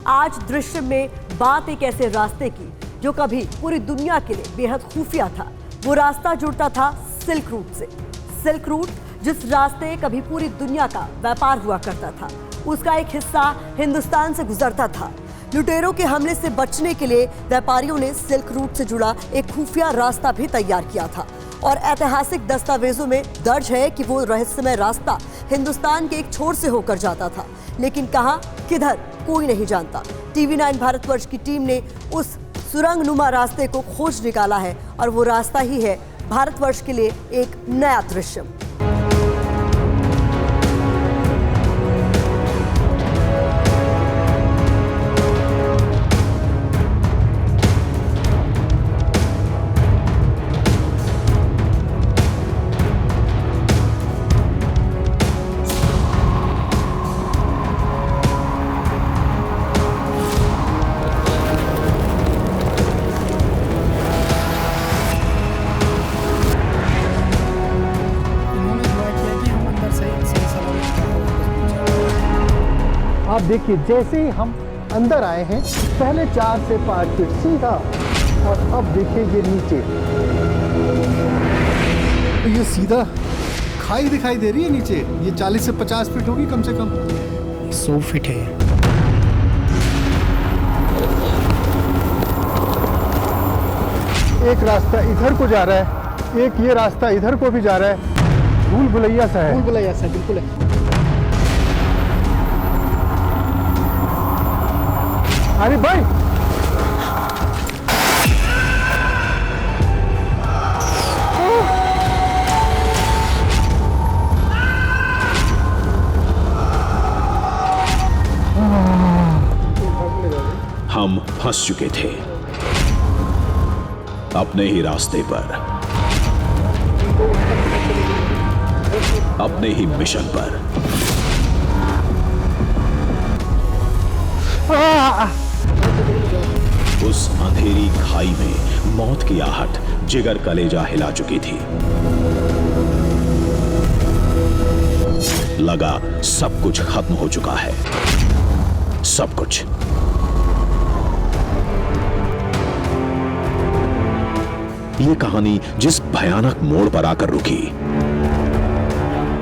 आज दृश्य में बात एक ऐसे रास्ते की जो कभी पूरी दुनिया के लिए बेहद खुफिया था। वो रास्ता जुड़ता था सिल्क रूट से। सिल्क रूट जिस रास्ते कभी पूरी दुनिया का व्यापार हुआ करता था, उसका एक हिस्सा हिंदुस्तान से गुजरता था। लुटेरों के हमले से बचने के लिए व्यापारियों ने सिल्क रूट से जुड़ा एक खुफिया रास्ता भी तैयार किया था और ऐतिहासिक दस्तावेजों में दर्ज है कि वो रहस्यमय रास्ता हिंदुस्तान के एक छोर से होकर जाता था, लेकिन कहां किधर कोई नहीं जानता। टीवी 9 भारतवर्ष की टीम ने उस सुरंगनुमा रास्ते को खोज निकाला है और वो रास्ता ही है भारतवर्ष के लिए एक नया दृश्य। आप देखिए, जैसे ही हम अंदर आए हैं पहले 4 से 5 फीट सीधा, और अब देखिए ये नीचे तो ये सीधा खाई दिखाई दे रही है नीचे। ये 40 से 50 फीट होगी कम से कम। 100 फीट है। एक रास्ता इधर को जा रहा है, एक ये रास्ता इधर को भी जा रहा है। भूल भुलैया सा है। भूल भुलैया सा बिल्कुल है। अरे भाई, हम फंस चुके थे अपने ही रास्ते पर, अपने ही मिशन पर। उस अंधेरी खाई में मौत की आहट जिगर कलेजा हिला चुकी थी। लगा सब कुछ खत्म हो चुका है, सब कुछ। ये कहानी जिस भयानक मोड़ पर आकर रुकी,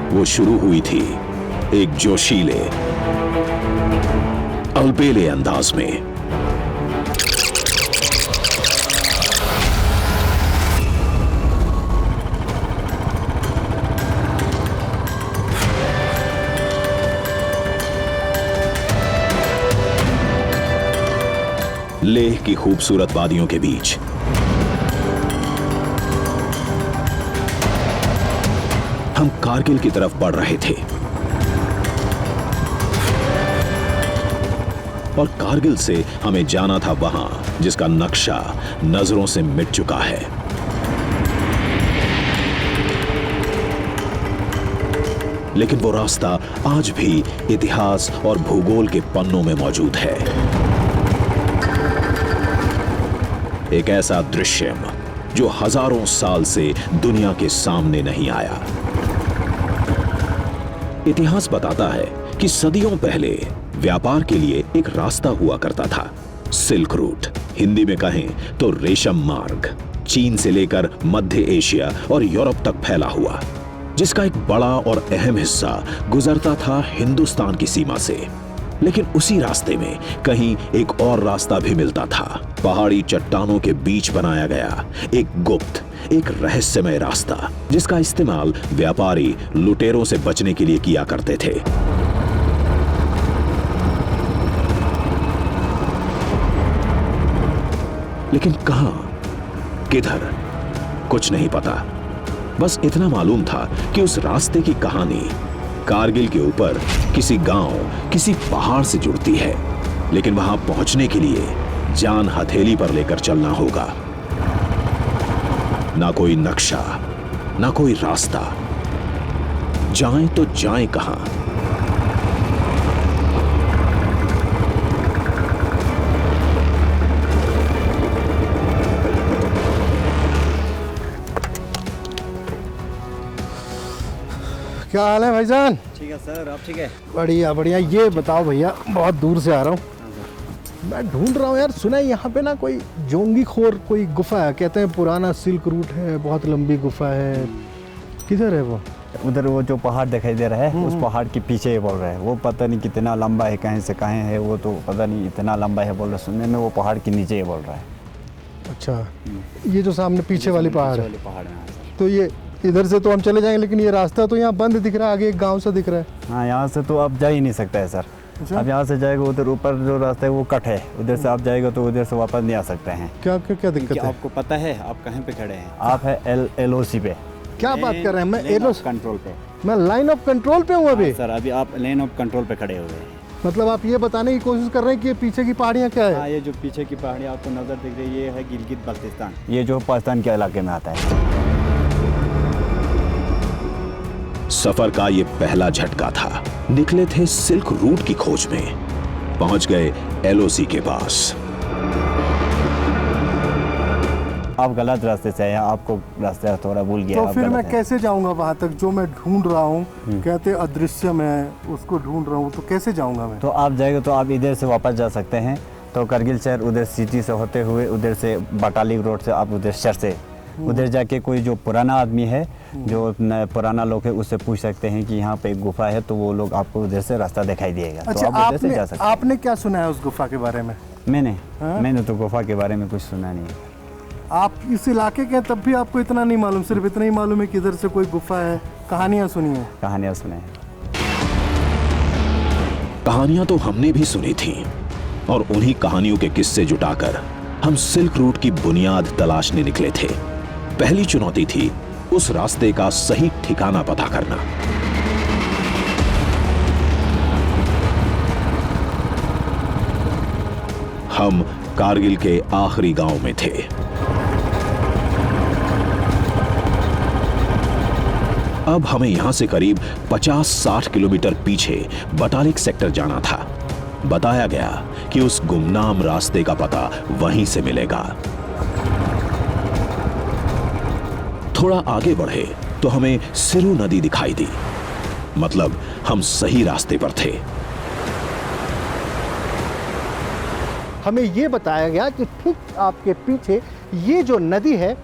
वो शुरू हुई थी एक जोशीले, अलबेले अंदाज में। लेह की खूबसूरत वादियों के बीच हम कारगिल की तरफ बढ़ रहे थे और कारगिल से हमें जाना था वहां जिसका नक्शा नजरों से मिट चुका है। लेकिन वो रास्ता आज भी इतिहास और भूगोल के पन्नों में मौजूद है। एक ऐसा दृश्य जो हजारों साल से दुनिया के सामने नहीं आया। इतिहास बताता है कि सदियों पहले व्यापार के लिए एक रास्ता हुआ करता था, सिल्क रूट। हिंदी में कहें तो रेशम मार्ग, चीन से लेकर मध्य एशिया और यूरोप तक फैला हुआ, जिसका एक बड़ा और अहम हिस्सा गुजरता था हिंदुस्तान की सीमा से। लेकिन उसी रास्ते में कहीं एक और रास्ता भी मिलता था। पहाड़ी चट्टानों के बीच बनाया गया एक गुप्त, एक रहस्यमय रास्ता, जिसका इस्तेमाल व्यापारी लुटेरों से बचने के लिए किया करते थे। लेकिन कहां, किधर, कुछ नहीं पता। बस इतना मालूम था कि उस रास्ते की कहानी कारगिल के ऊपर किसी गांव, किसी पहाड़ से जुड़ती है। लेकिन वहां पहुंचने के लिए जान हथेली पर लेकर चलना होगा। ना कोई नक्शा, ना कोई रास्ता। जाएं तो जाएं कहां? क्या हाल है भाईजान? ठीक है सर, आप ठीक है? बढ़िया बढ़िया। ये बताओ भैया, बहुत दूर से आ रहा हूँ, मैं ढूंढ रहा हूँ यार, सुना है यहाँ पे ना कोई जोंगी खोर कोई गुफा है, कहते हैं पुराना सिल्क रूट है, बहुत लंबी गुफा है। किधर है वो? उधर वो जो पहाड़ दिखाई दे रहा है, उस पहाड़ के पीछे ये बोल रहा है। वो पता नहीं कितना लंबा है, कहीं से कहीं है, वो तो पता नहीं इतना लंबा है बोल रहा, सुनने में वो पहाड़ के नीचे ये बोल रहा है। अच्छा, ये जो सामने पीछे वाली पहाड़ है, पहाड़ है, हाँ सर। तो ये इधर से तो हम चले जाएंगे, लेकिन ये रास्ता तो यहाँ बंद दिख रहा है, आगे एक गाँव सा दिख रहा है। हाँ, यहाँ से तो आप जा ही नहीं सकता है सर। अब यहाँ से जाएगा उधर ऊपर जो रास्ता है वो कट है, उधर से आप जाएगा तो उधर से वापस नहीं आ सकते हैं। क्या क्या क्या दिक्कत है? आपको पता है आप कहाँ पे खड़े हैं? आप है LOC पे। क्या बात कर रहे हैं? मैं एलोस कंट्रोल पे। मैं लाइन ऑफ कंट्रोल पे हूँ अभी। सर अभी आप लाइन ऑफ कंट्रोल पे खड़े हुए हैं। मतलब आप ये बताने की कोशिश कर रहे हैं कि ये पीछे की पहाड़ियाँ क्या है? हाँ, ये जो पीछे की पहाड़ी आपको नजर दिख रही है, ये है गिलगित बल्तिस्तान। ये जो पाकिस्तान के इलाके में आता है। सफर का ये पहला झटका था। निकले थे सिल्क रूट की खोज में, पहुंच गए LOC के पास। आप गलत रास्ते से आए हैं, आपको रास्ता थोड़ा भूल गया। तो आप फिर गलत मैं हैं। कैसे जाऊंगा वहां तक जो मैं ढूंढ रहा हूँ? कहते अदृश्य में उसको ढूंढ रहा हूँ, तो कैसे जाऊंगा मैं? तो आप जाएंगे तो आप इधर से वापस जा सकते हैं। तो करगिल शहर उधर सिटी से होते हुए उधर से बटाली रोड से आप उधर शहर से उधर जाके कोई जो पुराना आदमी है, जो पुराना लोग है, उससे पूछ सकते हैं कि यहाँ पे एक गुफा है, तो वो लोग आपको उधर से रास्ता दिखाई देगा। अच्छा, तो आप उधर से जा सकते हैं। आपने क्या सुना है उस गुफा के बारे में? मैंने तो गुफा के बारे में कुछ सुना नहीं। आप इस इलाके के हैं, तब भी आपको इतना नहीं मालूम? सिर्फ इतना ही मालूम है कि इधर से कोई गुफा है, कहानियां सुनी है? कहानियाँ सुने हैं। कहानियां तो हमने भी सुनी थी, और उन्हीं कहानियों के किस्से जुटाकर हम सिल्क रूट की बुनियाद तलाशने निकले थे। पहली चुनौती थी उस रास्ते का सही ठिकाना पता करना। हम कारगिल के आखिरी गांव में थे। अब हमें यहां से करीब 50-60 किलोमीटर पीछे बटालिक सेक्टर जाना था। बताया गया कि उस गुमनाम रास्ते का पता वहीं से मिलेगा। थोड़ा आगे बढ़े तो हमें सिरू नदी दिखाई दी, मतलब हम सही रास्ते पर थे। हमें ये बताया गया कि ठीक आपके पीछे ये जो नदी है,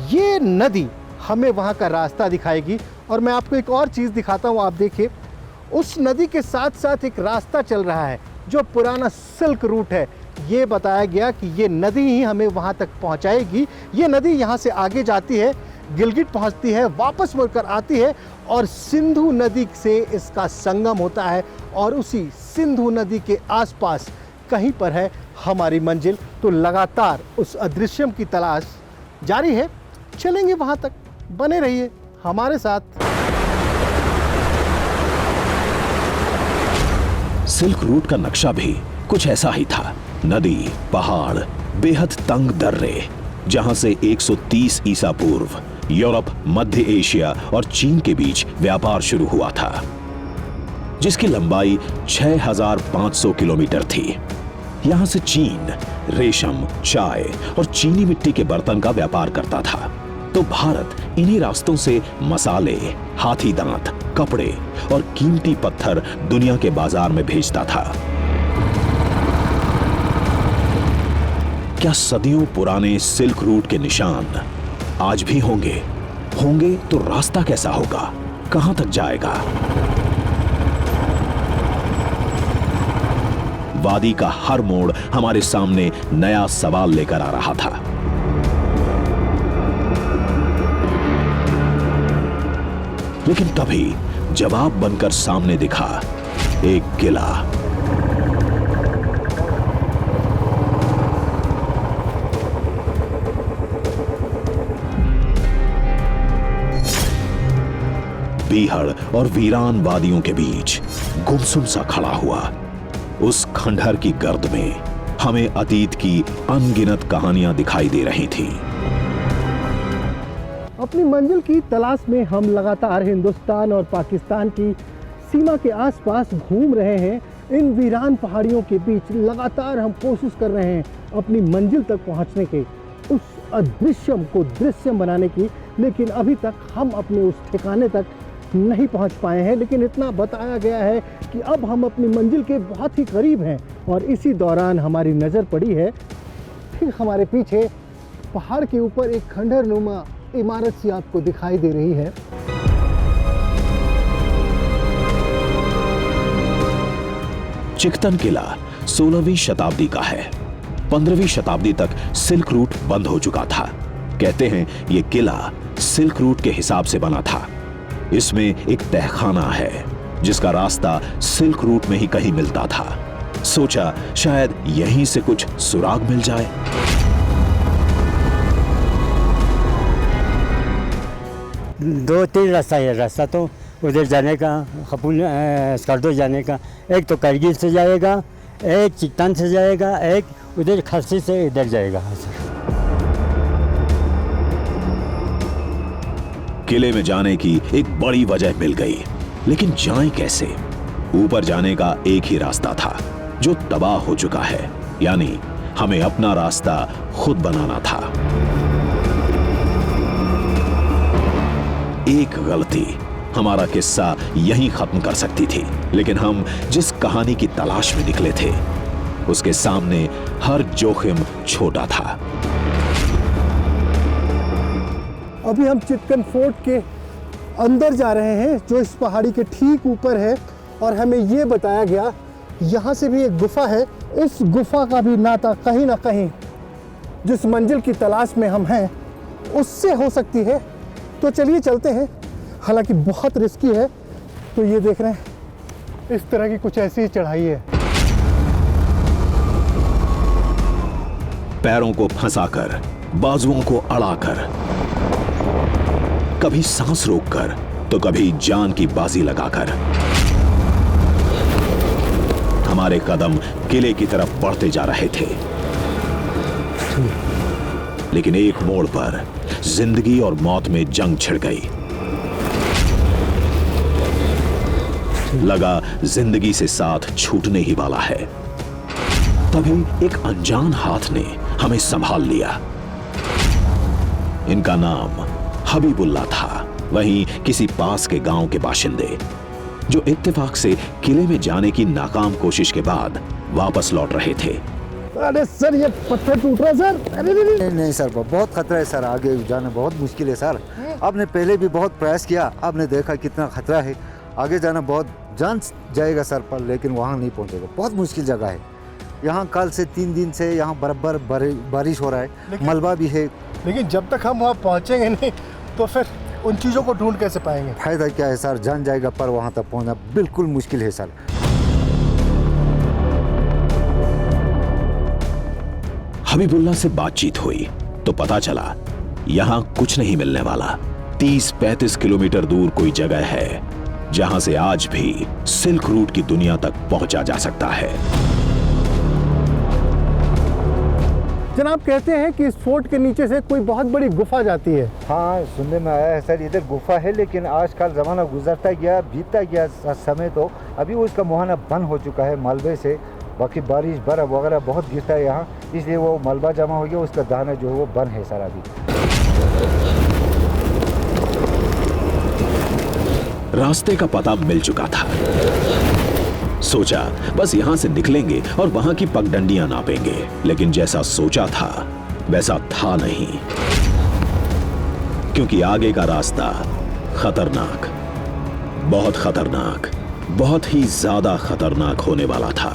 ये नदी हमें वहाँ का रास्ता दिखाएगी। और मैं आपको एक और चीज़ दिखाता हूँ, आप देखिए, उस नदी के साथ साथ एक रास्ता चल रहा है जो पुराना सिल्क रूट है। ये बताया गया कि ये नदी ही हमें वहाँ तक पहुँचाएगी। ये नदी यहाँ से आगे जाती है, गिलगित पहुँचती है, वापस मुड़कर आती है और सिंधु नदी से इसका संगम होता है, और उसी सिंधु नदी के आसपास कहीं पर है हमारी मंजिल। तो लगातार उस अदृश्यम की तलाश जारी है, चलेंगे वहाँ तक, बने रहिए हमारे साथ। सिल्क रूट का नक्शा भी कुछ ऐसा ही था। नदी, पहाड़, बेहद तंग दर्रे, जहां से 130 ईसा पूर्व यूरोप, मध्य एशिया और चीन के बीच व्यापार शुरू हुआ था, जिसकी लंबाई 6500 किलोमीटर थी। यहां से चीन रेशम, चाय और चीनी मिट्टी के बर्तन का व्यापार करता था, तो भारत इन्हीं रास्तों से मसाले, हाथी दांत, कपड़े और कीमती पत्थर दुनिया के बाजार में भेजता था। क्या सदियों पुराने सिल्क रूट के निशान आज भी होंगे? होंगे तो रास्ता कैसा होगा? कहां तक जाएगा? वादी का हर मोड़ हमारे सामने नया सवाल लेकर आ रहा था। लेकिन तभी जवाब बनकर सामने दिखा एक किला। बीहड़ और वीरान वादियों के बीच गुमसुम सा खड़ा हुआ। उस खंडहर की गर्द में हमें अतीत की अनगिनत कहानियां दिखाई दे रही थीं। अपनी मंजिल की तलाश में हम लगातार हिंदुस्तान और पाकिस्तान की सीमा के आसपास घूम रहे हैं। इन वीरान पहाड़ियों के बीच लगातार हम कोशिश कर रहे हैं अपनी मंजिल तक पहुंचने के, उस अदृश्यम को दृश्यम बनाने की। लेकिन अभी तक हम अपने उस ठिकाने तक नहीं पहुंच पाए हैं, लेकिन इतना बताया गया है कि अब हम अपनी मंजिल के बहुत ही करीब हैं। और इसी दौरान हमारी नज़र पड़ी है ठीक हमारे पीछे पहाड़ के ऊपर एक खंडहरनुमा इमारत सी आपको दिखाई दे रही है। चिकतन किला 16वीं शताब्दी का है। 15वीं शताब्दी तक सिल्क रूट बंद हो चुका था। कहते हैं ये किला सिल्क रूट के हिसाब से बना था। इसमें एक तहखाना है जिसका रास्ता सिल्क रूट में ही कहीं मिलता था। सोचा शायद यहीं से कुछ सुराग मिल जाए। दो तीन रास्ता है। रास्ता तो उधर जाने का, खपूल स्कर्दो जाने का, एक तो करगिल से जाएगा, एक चिकतन से जाएगा, एक उधर खरसी से इधर जाएगा। किले में जाने की एक बड़ी वजह मिल गई, लेकिन जाएं कैसे? ऊपर जाने का एक ही रास्ता था जो तबाह हो चुका है, यानी हमें अपना रास्ता खुद बनाना था। एक गलती हमारा किस्सा यहीं खत्म कर सकती थी, लेकिन हम जिस कहानी की तलाश में निकले थे उसके सामने हर जोखिम छोटा था। अभी हम चिकतन फोर्ट के अंदर जा रहे हैं जो इस पहाड़ी के ठीक ऊपर है, और हमें ये बताया गया यहाँ से भी एक गुफा है। इस गुफा का भी नाता कहीं ना कहीं जिस मंजिल की तलाश में हम हैं उससे हो सकती है। तो चलिए चलते हैं, हालांकि बहुत रिस्की है। तो ये देख रहे हैं इस तरह की कुछ ऐसी ही चढ़ाई है। पैरों को फंसाकर, बाजुओं को अड़ाकर, कभी सांस रोककर तो कभी जान की बाजी लगाकर हमारे कदम किले की तरफ बढ़ते जा रहे थे। लेकिन एक मोड़ पर जिंदगी और मौत में जंग छिड़ गई। लगा जिंदगी से साथ छूटने ही वाला है। तभी एक अनजान हाथ ने हमें संभाल लिया। इनका नाम हबीबुल्ला था, वहीं किसी पास के गांव के बाशिंदे जो इत्तेफाक से किले में जाने की नाकाम कोशिश के बाद वापस लौट रहे थे। अरे सर, ये पत्थर टूट रहा है सर। अरे नहीं सर, बहुत खतरा है सर, आगे जाना बहुत मुश्किल है सर। आपने पहले भी बहुत प्रयास किया, आपने देखा कितना खतरा है। आगे जाना बहुत जान जाएगा सर, पर लेकिन वहाँ नहीं पहुँचेगा। बहुत मुश्किल जगह है। यहाँ कल से 3 दिन से यहाँ बराबर बारिश हो रहा है, मलबा भी है। लेकिन जब तक हम वहाँ पहुँचेंगे नहीं तो फिर उन चीज़ों को ढूंढ कैसे पाएंगे? फायदा क्या है सर, जान जाएगा, पर वहाँ तक पहुँचना बिल्कुल मुश्किल है सर। हबीबुल्ला से बातचीत हुई तो पता चला यहां कुछ नहीं मिलने वाला। 30-35 किलोमीटर दूर कोई जगह है जहां से आज भी सिल्क रूट की दुनिया तक पहुंचा जा सकता है। जनाब, कहते हैं कि इस फोर्ट के नीचे से कोई बहुत बड़ी गुफा जाती है। हाँ, सुनने में आया है सर, इधर गुफा है, लेकिन आजकल ज़माना गुजरता गया, बीतता गया समय, तो अभी उसका मुहाना बंद हो चुका है मलबे से। बाकी बारिश बर्फ वगैरह बहुत गिरता है यहाँ, इसलिए वो मलबा जमा हो गया, उसका दाना जो है वो बंद है सर अभी। रास्ते का पता मिल चुका था। सोचा बस यहां से निकलेंगे और वहां की पगडंडियां नापेंगे, लेकिन जैसा सोचा था वैसा था नहीं, क्योंकि आगे का रास्ता खतरनाक, बहुत खतरनाक, बहुत ही ज्यादा खतरनाक होने वाला था।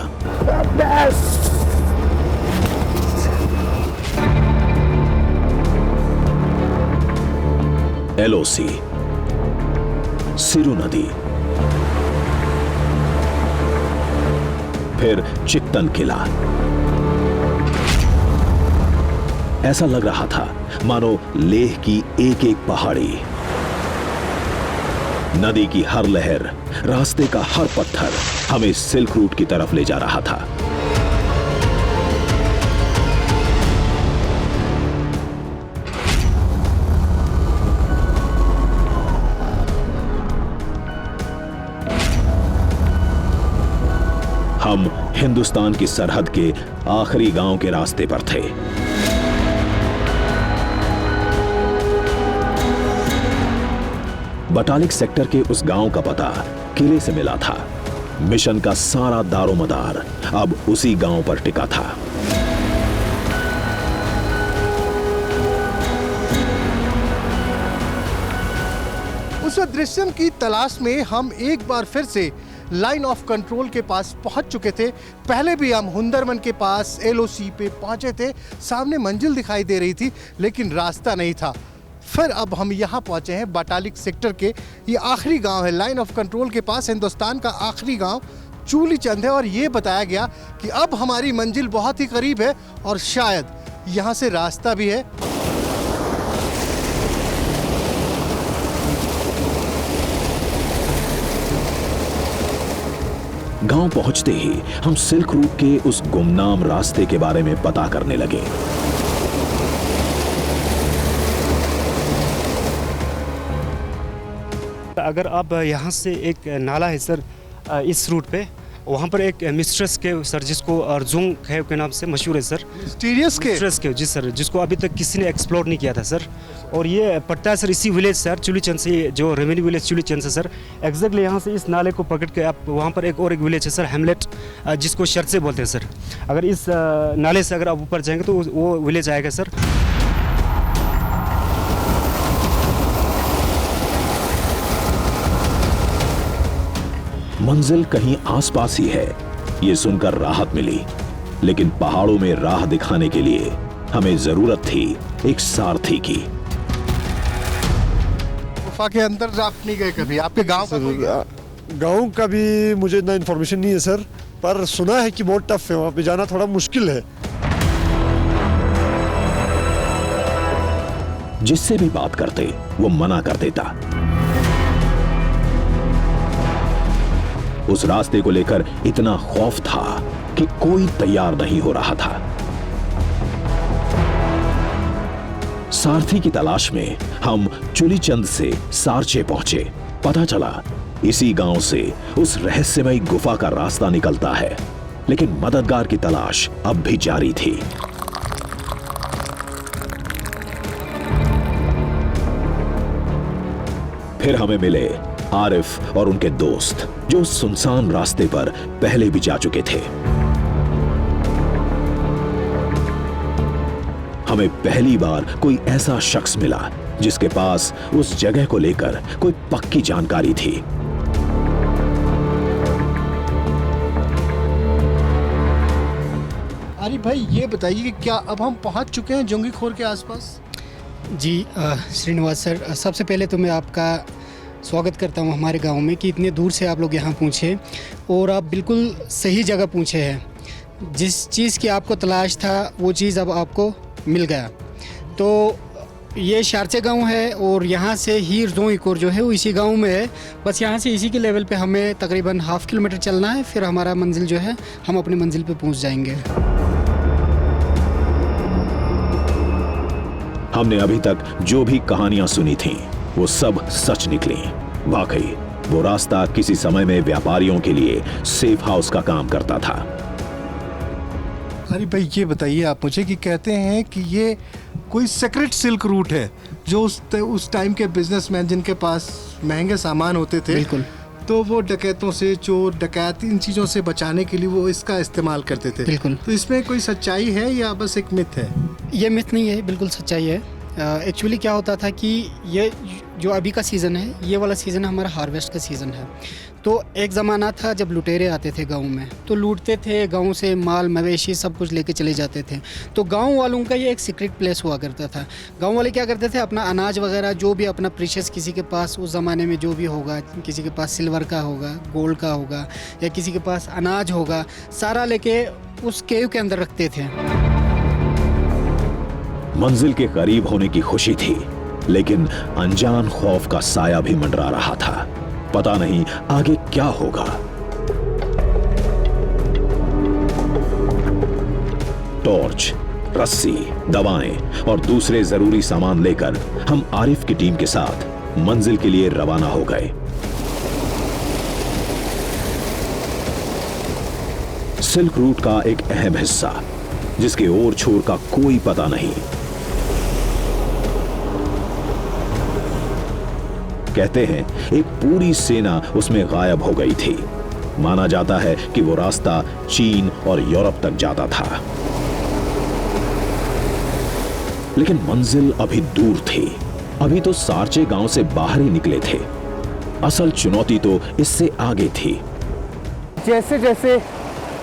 एलओसी, सिरू नदी, फिर चिकतन किला। ऐसा लग रहा था मानो लेह की एक एक पहाड़ी, नदी की हर लहर, रास्ते का हर पत्थर हमें सिल्क रूट की तरफ ले जा रहा था। हम हिंदुस्तान की सरहद के आखिरी गांव के रास्ते पर थे। बटालिक सेक्टर के उस गांव का पता किले से मिला था। मिशन का सारा दारोमदार अब उसी गांव पर टिका था। उस दृश्यम की तलाश में हम एक बार फिर से लाइन ऑफ कंट्रोल के पास पहुंच चुके थे। पहले भी हम हुंदरमन के पास एलओसी पे पहुंचे थे, सामने मंजिल दिखाई दे रही थी लेकिन रास्ता नहीं था। फिर अब हम यहाँ पहुंचे हैं बटालिक सेक्टर के, ये आखिरी गांव है लाइन ऑफ कंट्रोल के पास, हिंदुस्तान का आखिरी गांव चूली चंद है। और ये बताया गया कि अब हमारी मंजिल बहुत ही करीब है और शायद यहाँ से रास्ता भी है। गांव पहुंचते ही हम सिल्क रूट के उस गुमनाम रास्ते के बारे में पता करने लगे। अगर आप यहाँ से एक नाला है सर इस रूट पे, वहाँ पर एक मिस्ट्रेस के सर जिसको अर्जुन खेव के नाम से मशहूर है सर। मिस्ट्रेस के जी सर, जिसको अभी तक किसी ने एक्सप्लोर नहीं किया था सर। और ये पड़ता है सर इसी विलेज सर, चूली चंद से, जो रेवेन्यू विलेज चूली चंद से सर। एग्जैक्टली यहाँ से इस नाले को पकड़ के आप वहाँ पर एक और एक विलेज है सर हेमलेट, जिसको शर्त से बोलते हैं सर। अगर इस नाले से अगर आप ऊपर जाएंगे तो वो विलेज आएगा सर। मंजिल कहीं आसपास ही है, ये सुनकर राहत मिली। लेकिन पहाड़ों में राह दिखाने के लिए हमें जरूरत थी एक सारथी की। गुफा के अंदर आप नहीं गए कभी? आपके गांव का कोई गया? गांव का भी मुझे इतना इन्फॉर्मेशन नहीं है सर, पर सुना है कि बहुत टफ है, वहाँ पे जाना थोड़ा मुश्किल है। जिससे भी बात करते वो मना कर देता। उस रास्ते को लेकर इतना खौफ था कि कोई तैयार नहीं हो रहा था। सारथी की तलाश में हम चुलीचंद से सारचे पहुंचे। पता चला इसी गांव से उस रहस्यमयी गुफा का रास्ता निकलता है, लेकिन मददगार की तलाश अब भी जारी थी। फिर हमें मिले आरिफ और उनके दोस्त, जो सुनसान रास्ते पर पहले भी जा चुके थे। हमें पहली बार कोई ऐसा शख्स मिला जिसके पास उस जगह को लेकर कोई पक्की जानकारी थी। आरिफ भाई, ये बताइए कि क्या अब हम पहुंच चुके हैं जोंगीखोर के आसपास? जी श्रीनिवास सर, सबसे पहले तो मैं आपका स्वागत करता हूं हमारे गांव में कि इतने दूर से आप लोग यहां पहुंचे और आप बिल्कुल सही जगह पहुंचे हैं। जिस चीज़ की आपको तलाश था वो चीज़ अब आपको मिल गया। तो ये शारचे गांव है और यहाँ से ही जोंगीखोर जो है वो इसी गांव में है। बस यहाँ से इसी के लेवल पे हमें तकरीबन ½ किलोमीटर चलना है, फिर हमारा मंजिल जो है हम अपनी मंजिल पे पहुँच जाएंगे। हमने अभी तक जो भी कहानियां सुनी थीं वो सब सच निकली। वाकई वो रास्ता किसी समय में व्यापारियों के लिए सेफ हाउस का काम करता था। अरे भाई, ये बताइए आप मुझे कि कहते हैं कि ये कोई सीक्रेट सिल्क रूट है जो उस टाइम के बिजनेसमैन जिनके पास महंगे सामान होते थे, बिल्कुल, तो वो डकैतों से, चोर डकैत, इन चीज़ों से बचाने के लिए वो इसका इस्तेमाल करते थे। बिल्कुल। तो इसमें कोई सच्चाई है या बस एक मिथ है? ये मिथ नहीं है, बिल्कुल सच्चाई है। एक्चुअली क्या होता था कि ये जो अभी का सीज़न है, ये वाला सीज़न हमारा हार्वेस्ट का सीज़न है। तो एक ज़माना था जब लुटेरे आते थे गांव में, तो लूटते थे, गांव से माल मवेशी सब कुछ लेके चले जाते थे। तो गांव वालों का ये एक सीक्रेट प्लेस हुआ करता था। गांव वाले क्या करते थे, अपना अनाज वगैरह जो भी अपना प्रीशियस, किसी के पास उस ज़माने में जो भी होगा, किसी के पास सिल्वर का होगा, गोल्ड का होगा, या किसी के पास अनाज होगा, सारा लेके उस केव के अंदर रखते थे। मंजिल के करीब होने की खुशी थी, लेकिन अनजान खौफ का साया भी मंडरा रहा था। पता नहीं आगे क्या होगा। टॉर्च, रस्सी, दवाएं और दूसरे जरूरी सामान लेकर हम आरिफ की टीम के साथ मंजिल के लिए रवाना हो गए। सिल्क रूट का एक अहम हिस्सा, जिसके ओर छोर का कोई पता नहीं। कहते हैं एक पूरी सेना उसमें गायब हो गई थी। माना जाता है कि वो रास्ता चीन और यूरोप तक जाता था। लेकिन मंजिल अभी दूर थी। अभी तो सार्चे गांव से बाहर ही निकले थे। असल चुनौती तो इससे आगे थी। जैसे जैसे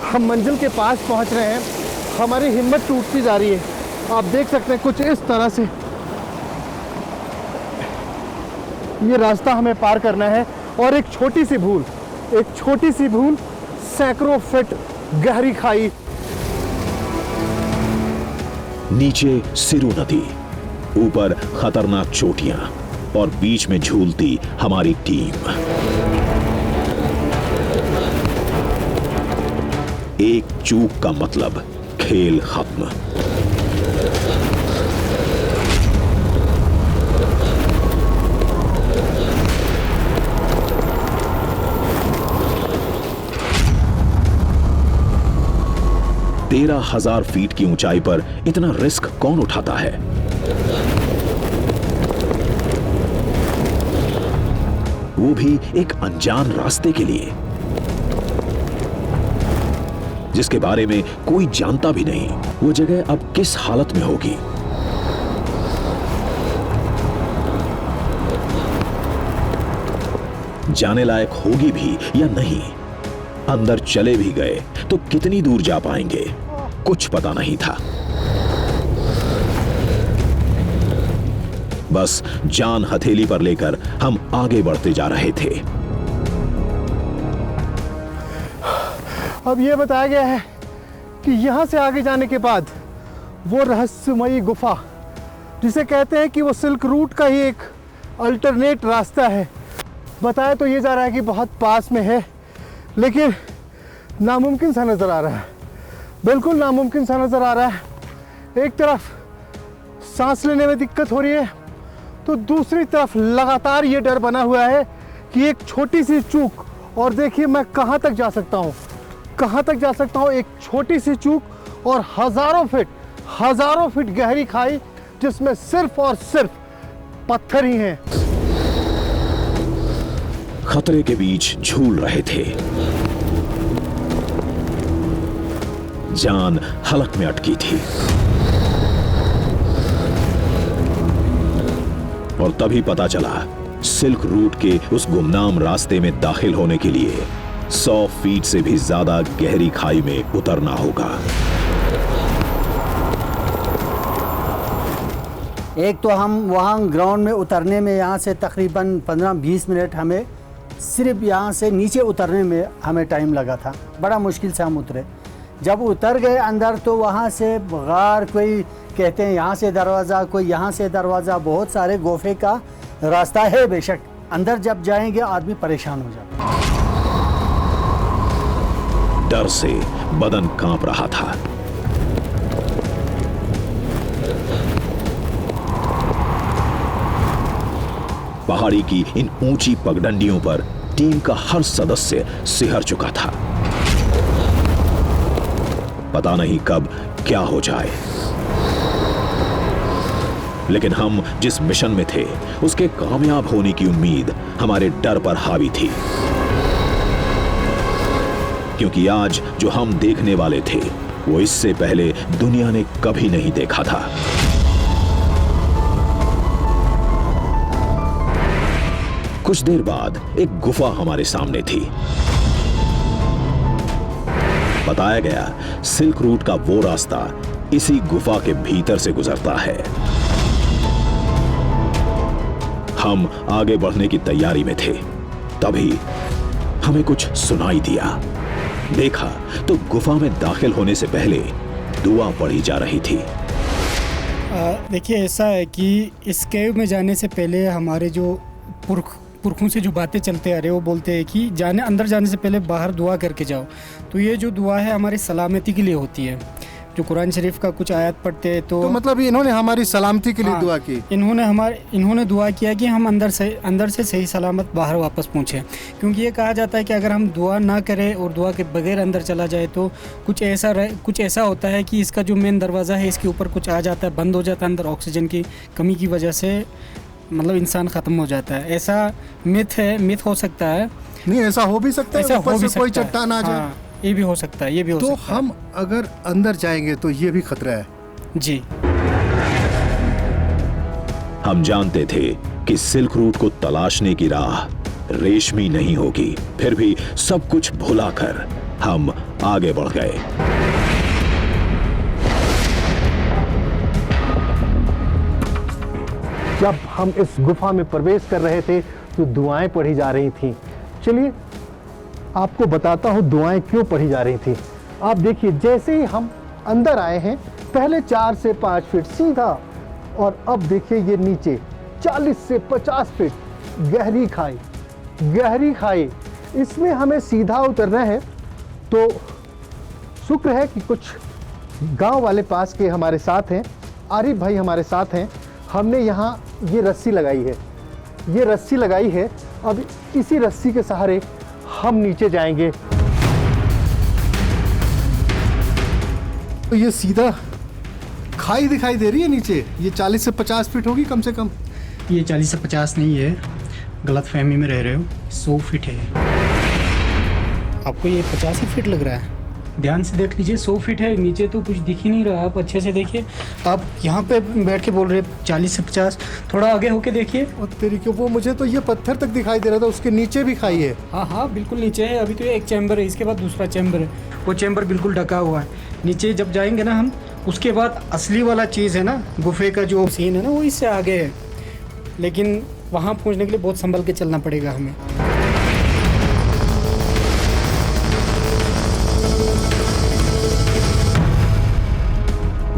हम मंजिल के पास पहुंच रहे हैं, हमारी हिम्मत टूटती जा रही है। आप देख सकते हैं कुछ इस तरह से ये रास्ता हमें पार करना है, और एक छोटी सी भूल सैकड़ों फीट गहरी खाई। नीचे सिरु नदी, ऊपर खतरनाक चोटियां और बीच में झूलती हमारी टीम। एक चूक का मतलब खेल खत्म। तेरह 1000 फीट की ऊंचाई पर इतना रिस्क कौन उठाता है? वो भी एक अनजान रास्ते के लिए, जिसके बारे में कोई जानता भी नहीं। वो जगह अब किस हालत में होगी? जाने लायक होगी भी या नहीं? अंदर चले भी गए तो कितनी दूर जा पाएंगे, कुछ पता नहीं था। बस जान हथेली पर लेकर हम आगे बढ़ते जा रहे थे। अब यह बताया गया है कि यहां से आगे जाने के बाद वो रहस्यमयी गुफा, जिसे कहते हैं कि वो सिल्क रूट का ही एक अल्टरनेट रास्ता है, बताया तो ये जा रहा है कि बहुत पास में है, लेकिन नामुमकिन सा नज़र आ रहा है। बिल्कुल नामुमकिन सा नज़र आ रहा है। एक तरफ सांस लेने में दिक्कत हो रही है, तो दूसरी तरफ लगातार ये डर बना हुआ है कि एक छोटी सी चूक, और देखिए मैं कहाँ तक जा सकता हूँ, एक छोटी सी चूक और हज़ारों फीट गहरी खाई, जिसमें सिर्फ और सिर्फ पत्थर ही हैं। खतरे के बीच झूल रहे थे। जान हलक में अटकी थी। और तभी पता चला, सिल्क रूट के उस गुमनाम रास्ते में दाखिल होने के लिए 100 फीट से भी ज्यादा गहरी खाई में उतरना होगा। एक तो हम वहाँ ग्राउंड में उतरने में यहाँ से तकरीबन 15-20 मिनट हमें सिर्फ यहाँ से नीचे उतरने में हमें टाइम लगा था। बड़ा मुश्किल से हम उतरे। जब उतर गए अंदर तो वहाँ से गार, कोई कहते हैं यहाँ से दरवाज़ा, कोई यहाँ से दरवाज़ा, बहुत सारे गोफे का रास्ता है। बेशक अंदर जब जाएंगे आदमी परेशान हो जाता। डर से बदन कांप रहा था। पहाड़ी की इन ऊंची पगडंडियों पर टीम का हर सदस्य सिहर चुका था। पता नहीं कब क्या हो जाए, लेकिन हम जिस मिशन में थे उसके कामयाब होने की उम्मीद हमारे डर पर हावी थी, क्योंकि आज जो हम देखने वाले थे वो इससे पहले दुनिया ने कभी नहीं देखा था। कुछ देर बाद एक गुफा हमारे सामने थी। बताया गया सिल्क रूट का वो रास्ता इसी गुफा के भीतर से गुजरता है। हम आगे बढ़ने की तैयारी में थे, तभी हमें कुछ सुनाई दिया। देखा तो गुफा में दाखिल होने से पहले दुआ पढ़ी जा रही थी। देखिए, ऐसा है कि इस केव में जाने से पहले हमारे जो पुरखों से जो बातें चलते आ रहे हैं, वो बोलते हैं कि अंदर जाने से पहले बाहर दुआ करके जाओ। तो ये जो दुआ है हमारी सलामती के लिए होती है। जो कुरान शरीफ का कुछ आयत पढ़ते हैं तो मतलब इन्होंने हमारी सलामती के लिए दुआ की। इन्होंने दुआ किया कि हम अंदर से सही सलामत बाहर वापस पहुँचें, क्योंकि ये कहा जाता है कि अगर हम दुआ ना करें और दुआ के बगैर अंदर चला जाए तो कुछ ऐसा होता है कि इसका जो मेन दरवाज़ा है इसके ऊपर कुछ आ जाता है, बंद हो जाता है अंदर, ऑक्सीजन की कमी की वजह से मतलब इंसान ख़त्म हो जाता है। ऐसा मिथ है, मिथ हो सकता है, नहीं ऐसा हो भी सकता ऐसा है, ऊपर हो भी से कोई सकता है। चट्टान आ जाए। हाँ, ये भी हो सकता है, ये भी हो तो सकता है। हम अगर अंदर जाएंगे तो ये भी खतरा है। जी, हम जानते थे कि सिल्क रूट को तलाशने की राह रेशमी नहीं होगी, फिर भी सब कुछ भुलाकर हम आगे बढ़ गए। जब हम इस गुफा में प्रवेश कर रहे थे तो दुआएं पढ़ी जा रही थीं। चलिए आपको बताता हूँ दुआएं क्यों पढ़ी जा रही थी। आप देखिए, जैसे ही हम अंदर आए हैं पहले 4 से 5 फीट सीधा, और अब देखिए ये नीचे 40 से 50 फीट गहरी खाई, गहरी खाई। इसमें हमें सीधा उतरना है। तो शुक्र है कि कुछ गांव वाले पास के हमारे साथ हैं, आरिफ भाई हमारे साथ हैं। हमने यहाँ ये रस्सी लगाई है, ये रस्सी लगाई है। अब इसी रस्सी के सहारे हम नीचे जाएंगे। तो ये सीधा खाई दिखाई दे रही है नीचे। ये 40 से 50 फीट होगी कम से कम। ये 40 से 50 नहीं है, गलत फहमी में रह रहे हो, 100 फीट है। आपको ये 50 ही फीट लग रहा है, ध्यान से देख लीजिए, 100 फीट है। नीचे तो कुछ दिख ही नहीं रहा, आप अच्छे से देखिए। आप यहाँ पे बैठ के बोल रहे हैं 40 से 50, थोड़ा आगे होके देखिए। और तेरी के वो मुझे तो ये पत्थर तक दिखाई दे रहा था, उसके नीचे भी खाई है। हाँ हाँ, बिल्कुल नीचे है। अभी तो ये एक चैम्बर है, इसके बाद दूसरा चैम्बर है। वो चैम्बर बिल्कुल ढका हुआ है। नीचे जब जाएंगे ना हम, उसके बाद असली वाला चीज़ है ना, गुफे का जो सीन है ना, वो इससे आगे है। लेकिन वहाँ पहुँचने के लिए बहुत संभल के चलना पड़ेगा हमें।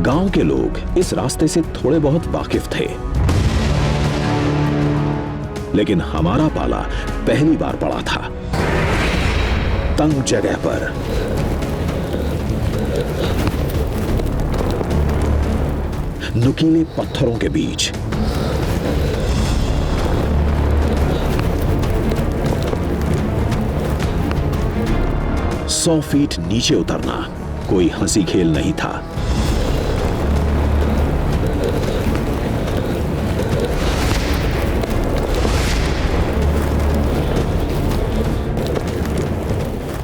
गांव के लोग इस रास्ते से थोड़े बहुत वाकिफ थे, लेकिन हमारा पाला पहली बार पड़ा था। तंग जगह पर नुकीले पत्थरों के बीच सौ फीट नीचे उतरना कोई हंसी खेल नहीं था।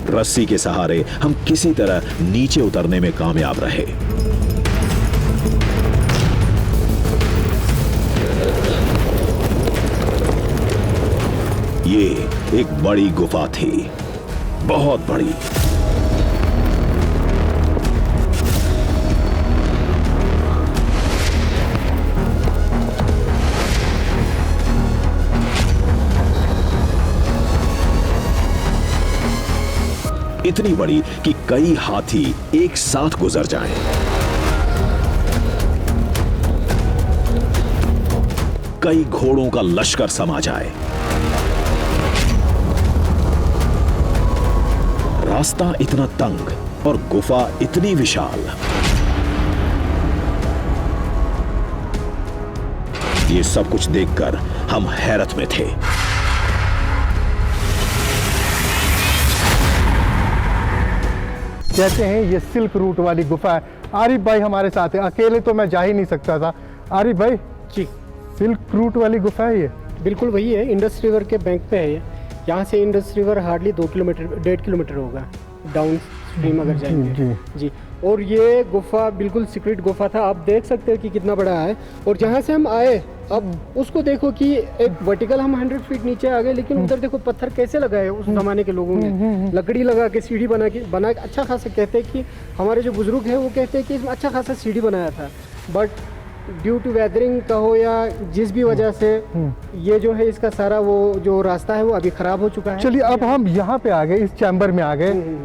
रस्सी के सहारे हम किसी तरह नीचे उतरने में कामयाब रहे। ये एक बड़ी गुफा थी, बहुत बड़ी। इतनी बड़ी कि कई हाथी एक साथ गुजर जाएं। कई घोड़ों का लश्कर समा जाए। रास्ता इतना तंग और गुफा इतनी विशाल। ये सब कुछ देखकर हम हैरत में थे। कहते हैं ये सिल्क रूट वाली गुफा है। आरिफ भाई हमारे साथ है, अकेले तो मैं जा ही नहीं सकता था। आरिफ भाई जी, सिल्क रूट वाली गुफा है ये? बिल्कुल वही है, इंडस रिवर के बैंक पे है ये। यहाँ से Indus river hardly 2 kilometre 1.5 kilometre होगा डाउन स्ट्रीम अगर जाएंगे। जी, और ये गुफा बिल्कुल सीक्रेट गुफा था। आप देख सकते हो कि कितना बड़ा है। और जहाँ से हम आए, अब उसको देखो कि एक वर्टिकल हम 100 फीट नीचे आ गए, लेकिन उधर देखो पत्थर कैसे लगाए उस जमाने के लोगों ने। लकड़ी लगा के सीढ़ी बना के अच्छा खासा, कहते हैं कि हमारे जो बुजुर्ग हैं वो कहते हैं कि इसमें अच्छा खासा सीढ़ी बनाया था। बट ड्यू टू वेदरिंग कहो या जिस भी वजह से ये जो है इसका सारा वो जो रास्ता है वो अभी खराब हो चुका है। चलिए अब हम यहाँ पे आ गए, इस चैम्बर में आ गए।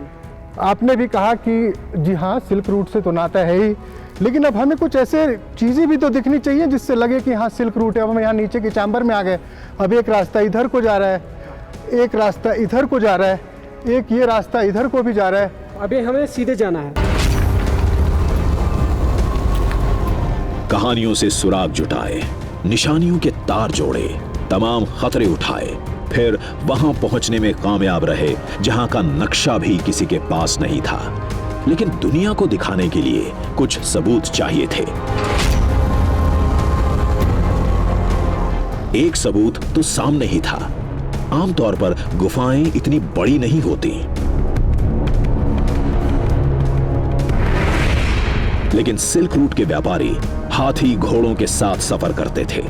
आपने भी कहा कि जी हाँ सिल्क रूट से तो नाता है ही, लेकिन अब हमें कुछ ऐसे चीज़ें भी तो दिखनी चाहिए जिससे लगे कि हाँ सिल्क रूट है। अब हम यहाँ नीचे के चैम्बर में आ गए। अब एक रास्ता इधर को जा रहा है, एक रास्ता इधर को जा रहा है, एक ये रास्ता इधर को भी जा रहा है। अभी हमें सीधे जाना है। कहानियों से सुराग जुटाए, निशानियों के तार जोड़े, तमाम खतरे उठाए, फिर वहां पहुंचने में कामयाब रहे जहां का नक्शा भी किसी के पास नहीं था। लेकिन दुनिया को दिखाने के लिए कुछ सबूत चाहिए थे। एक सबूत तो सामने ही था। आमतौर पर गुफाएं इतनी बड़ी नहीं होती, लेकिन सिल्क रूट के व्यापारी हाथी घोड़ों के साथ सफर करते थे।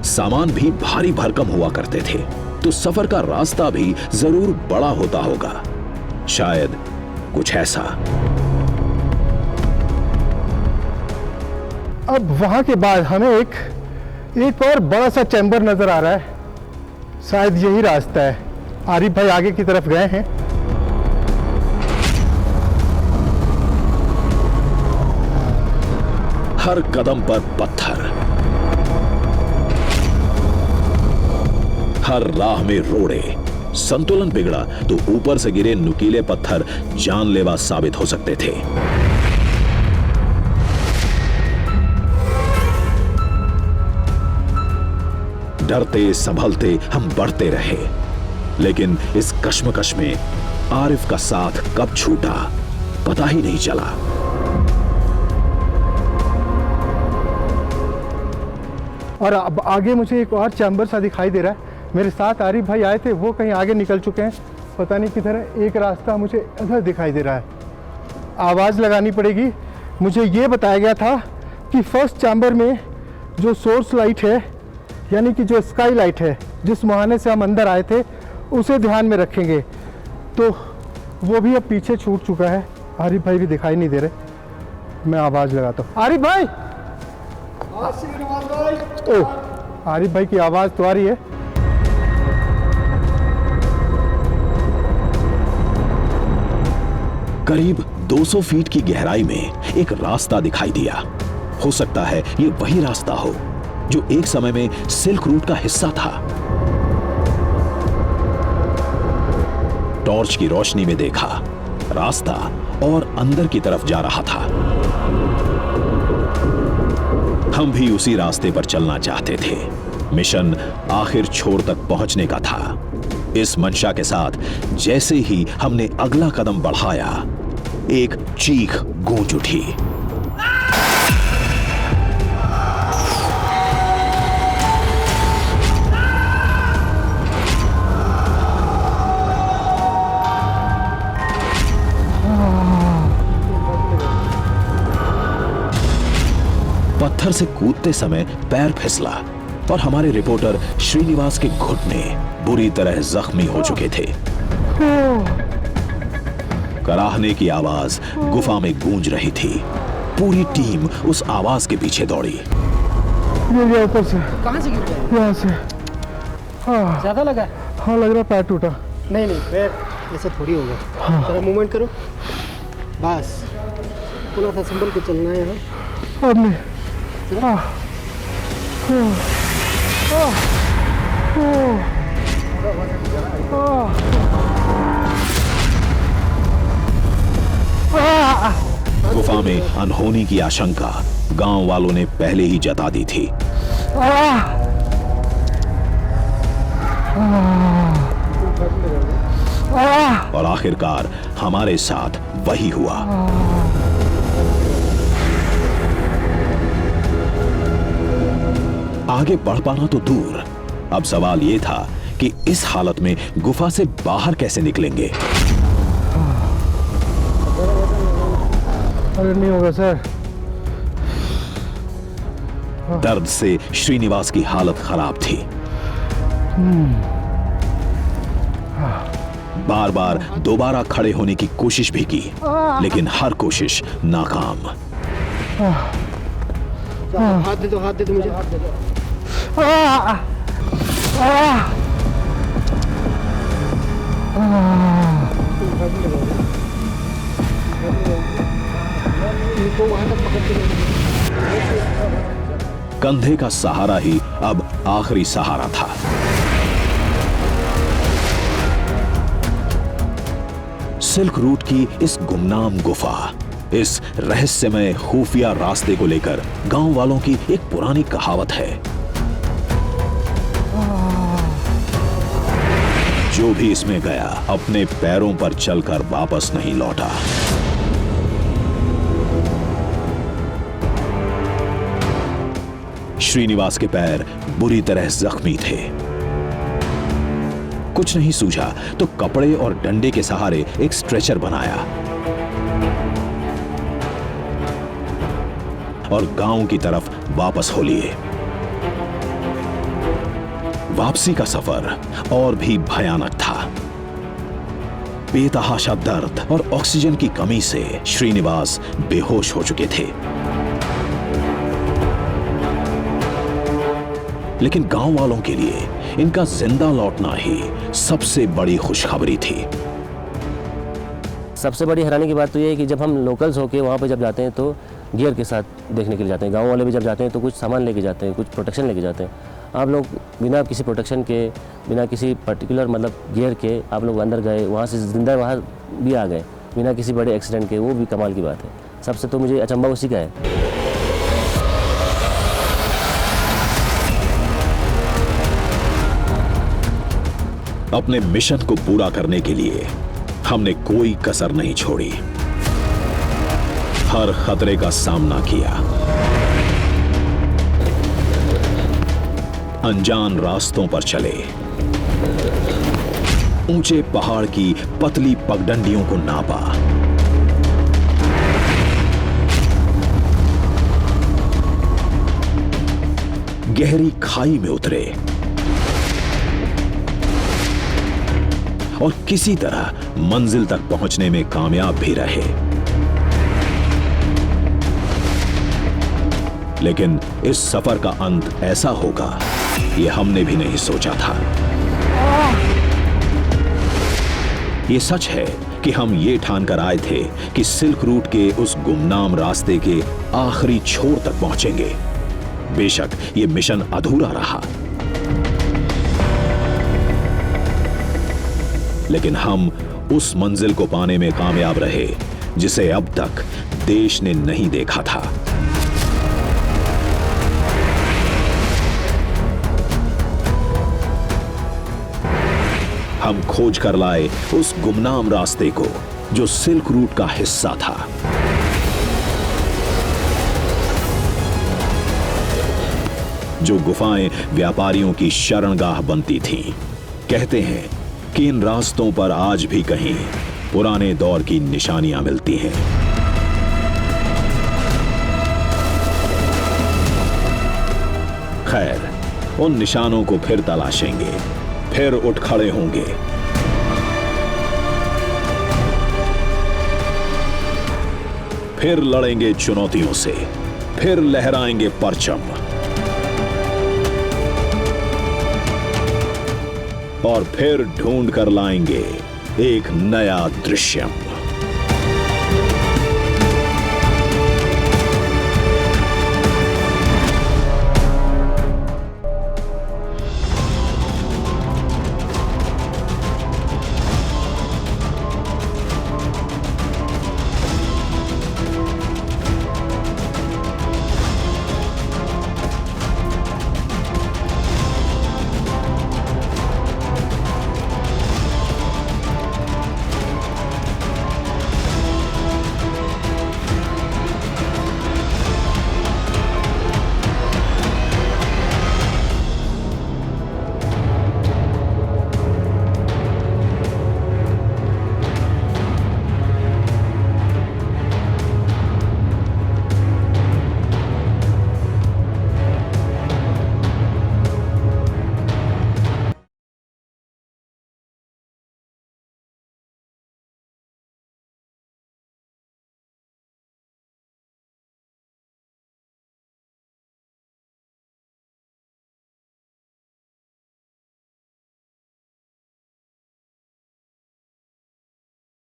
सामान भी भारी भरकम हुआ करते थे, तो सफर का रास्ता भी जरूर बड़ा होता होगा। शायद कुछ ऐसा। अब वहां के बाद हमें एक और बड़ा सा चैम्बर नजर आ रहा है। शायद यही रास्ता है। आरिफ भाई आगे की तरफ गए हैं। हर कदम पर पत्थर, हर राह में रोड़े। संतुलन बिगड़ा तो ऊपर से गिरे नुकीले पत्थर जानलेवा साबित हो सकते थे। डरते संभलते हम बढ़ते रहे, लेकिन इस कश्मकश में आरिफ का साथ कब छूटा पता ही नहीं चला। और अब आगे मुझे एक और चैम्बर सा दिखाई दे रहा है। मेरे साथ आरिफ भाई आए थे, वो कहीं आगे निकल चुके हैं, पता नहीं किधर है। एक रास्ता मुझे इधर दिखाई दे रहा है। आवाज़ लगानी पड़ेगी। मुझे ये बताया गया था कि फर्स्ट चैम्बर में जो सोर्स लाइट है, यानी कि जो स्काई लाइट है, जिस मुहाने से हम अंदर आए थे, उसे ध्यान में रखेंगे। तो वो भी अब पीछे छूट चुका है। आरिफ भाई भी दिखाई नहीं दे रहे। मैं आवाज़ लगाता हूँ। आरिफ भाई! ओह, आरिफ भाई की आवाज़ तो आ रही है। करीब 200 फीट की गहराई में एक रास्ता दिखाई दिया। हो सकता है ये वही रास्ता हो जो एक समय में सिल्क रूट का हिस्सा था। टॉर्च की रोशनी में देखा, रास्ता और अंदर की तरफ जा रहा था। हम भी उसी रास्ते पर चलना चाहते थे। मिशन आखिर छोर तक पहुंचने का था। इस मंशा के साथ जैसे ही हमने अगला कदम बढ़ाया, एक चीख गूंज उठी। पत्थर से कूदते समय पैर फिसला और हमारे रिपोर्टर श्रीनिवास के घुटने बुरी तरह जख्मी हो चुके थे। कराहने की आवाज गुफा में गूंज रही थी। पूरी टीम उस आवाज के पीछे दौड़ी। ये ऊपर से। कहां से गिर गया? यहाँ से। हाँ। ज्यादा लगा? हाँ, लग रहा पैर टूटा। नहीं पैर ऐसा थोड़ी होगा। हाँ। थोड़ा मूवमेंट करो, बस थोड़ा सा संभल के चलना है यहाँ। अब नहीं। गुफा में अनहोनी की आशंका गांव वालों ने पहले ही जता दी थी। और आखिरकार हमारे साथ वही हुआ। आगे बढ़ पाना तो दूर, अब सवाल यह था कि इस हालत में गुफा से बाहर कैसे निकलेंगे। अरे नहीं होगा सर। दर्द से श्रीनिवास की हालत खराब थी। बार बार दोबारा खड़े होने की कोशिश भी की, लेकिन हर कोशिश नाकाम। हाथ दे दो मुझे। हाथ दे दो। कंधे का सहारा ही अब आखिरी सहारा था। सिल्क रूट की इस गुमनाम गुफा, इस रहस्यमय खुफिया रास्ते को लेकर गांव वालों की एक पुरानी कहावत है, जो भी इसमें गया अपने पैरों पर चलकर वापस नहीं लौटा। श्रीनिवास के पैर बुरी तरह जख्मी थे। कुछ नहीं सूझा तो कपड़े और डंडे के सहारे एक स्ट्रेचर बनाया और गांव की तरफ वापस हो लिए। वापसी का सफर और भी भयानक था। बेतहाशा दर्द और ऑक्सीजन की कमी से श्रीनिवास बेहोश हो चुके थे। लेकिन गांव वालों के लिए इनका जिंदा लौटना ही सबसे बड़ी खुशखबरी थी। सबसे बड़ी हैरानी की बात तो ये है कि जब हम लोकल्स होके वहाँ पे जब जाते हैं तो गियर के साथ देखने के लिए जाते हैं। गांव वाले भी जब जाते हैं तो कुछ सामान लेके जाते हैं, कुछ प्रोटेक्शन लेके जाते हैं। आप लोग बिना किसी प्रोटेक्शन के, बिना किसी पर्टिकुलर मतलब गियर के आप लोग अंदर गए, वहाँ से जिंदा बाहर भी आ गए बिना किसी बड़े एक्सीडेंट के, वो भी कमाल की बात है। सबसे तो मुझे अचंभा उसी का है। अपने मिशन को पूरा करने के लिए हमने कोई कसर नहीं छोड़ी। हर खतरे का सामना किया। अनजान रास्तों पर चले, ऊंचे पहाड़ की पतली पगडंडियों को नापा, गहरी खाई में उतरे और किसी तरह मंजिल तक पहुंचने में कामयाब भी रहे। लेकिन इस सफर का अंत ऐसा होगा ये हमने भी नहीं सोचा था। ये सच है कि हम ये ठान कर आए थे कि सिल्क रूट के उस गुमनाम रास्ते के आखिरी छोर तक पहुंचेंगे। बेशक ये मिशन अधूरा रहा, लेकिन हम उस मंजिल को पाने में कामयाब रहे जिसे अब तक देश ने नहीं देखा था। हम खोज कर लाए उस गुमनाम रास्ते को जो सिल्क रूट का हिस्सा था। जो गुफाएं व्यापारियों की शरणगाह बनती थीं। कहते हैं कि इन रास्तों पर आज भी कहीं पुराने दौर की निशानियां मिलती हैं। खैर, उन निशानों को फिर तलाशेंगे, फिर उठ खड़े होंगे। फिर लड़ेंगे चुनौतियों से, फिर लहराएंगे परचम और फिर ढूंढ कर लाएंगे एक नया दृश्यम।